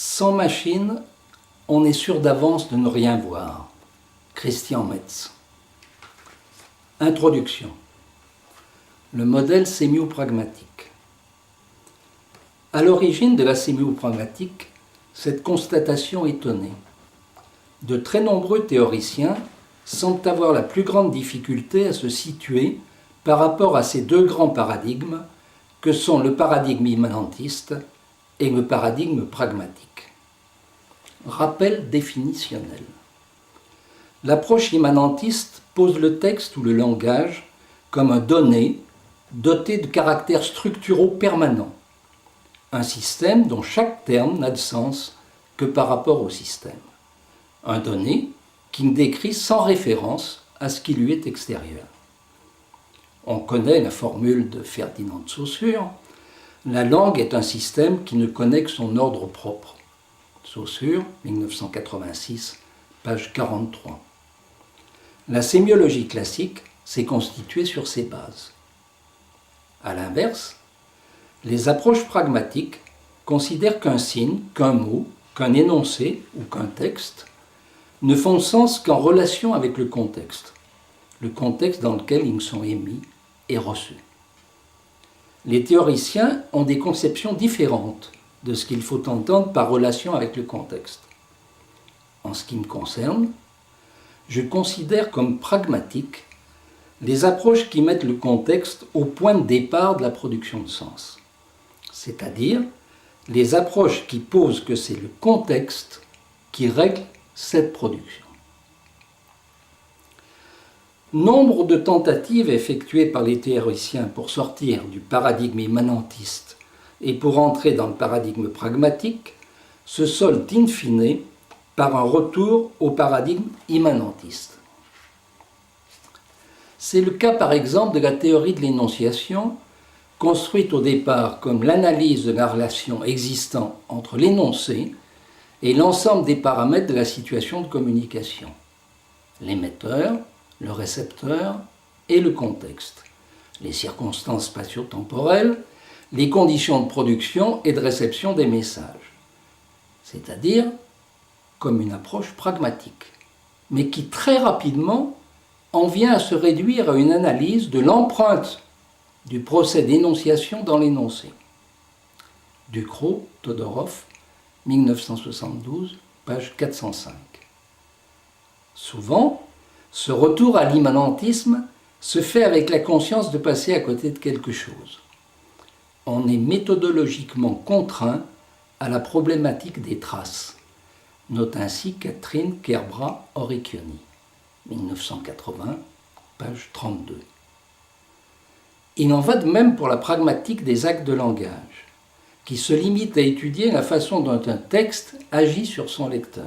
Sans machine, on est sûr d'avance de ne rien voir. Christian Metz. Introduction. Le modèle sémiopragmatique. À l'origine de la sémiopragmatique, cette constatation étonnait. De très nombreux théoriciens semblent avoir la plus grande difficulté à se situer par rapport à ces deux grands paradigmes que sont le paradigme immanentiste et le paradigme pragmatique. Rappel définitionnel. L'approche immanentiste pose le texte ou le langage comme un donné doté de caractères structuraux permanents, un système dont chaque terme n'a de sens que par rapport au système, un donné qui ne décrit sans référence à ce qui lui est extérieur. On connaît la formule de Ferdinand de Saussure, la langue est un système qui ne connaît que son ordre propre. Saussure, 1986, page 43. La sémiologie classique s'est constituée sur ces bases. À l'inverse, les approches pragmatiques considèrent qu'un signe, qu'un mot, qu'un énoncé ou qu'un texte ne font sens qu'en relation avec le contexte dans lequel ils sont émis et reçus. Les théoriciens ont des conceptions différentes de ce qu'il faut entendre par relation avec le contexte. En ce qui me concerne, je considère comme pragmatiques les approches qui mettent le contexte au point de départ de la production de sens, c'est-à-dire les approches qui posent que c'est le contexte qui règle cette production. Nombre de tentatives effectuées par les théoriciens pour sortir du paradigme immanentiste et pour entrer dans le paradigme pragmatique se soldent in fine par un retour au paradigme immanentiste. C'est le cas par exemple de la théorie de l'énonciation, construite au départ comme l'analyse de la relation existant entre l'énoncé et l'ensemble des paramètres de la situation de communication, l'émetteur, le récepteur et le contexte, les circonstances spatio-temporelles, les conditions de production et de réception des messages, c'est-à-dire comme une approche pragmatique, mais qui très rapidement en vient à se réduire à une analyse de l'empreinte du procès d'énonciation dans l'énoncé. Ducrot, Todorov, 1972, page 405. Souvent, ce retour à l'immanentisme se fait avec la conscience de passer à côté de quelque chose. On est méthodologiquement contraint à la problématique des traces, note ainsi Catherine Kerbrat-Orecchioni, 1980, page 32. Il en va de même pour la pragmatique des actes de langage, qui se limite à étudier la façon dont un texte agit sur son lecteur.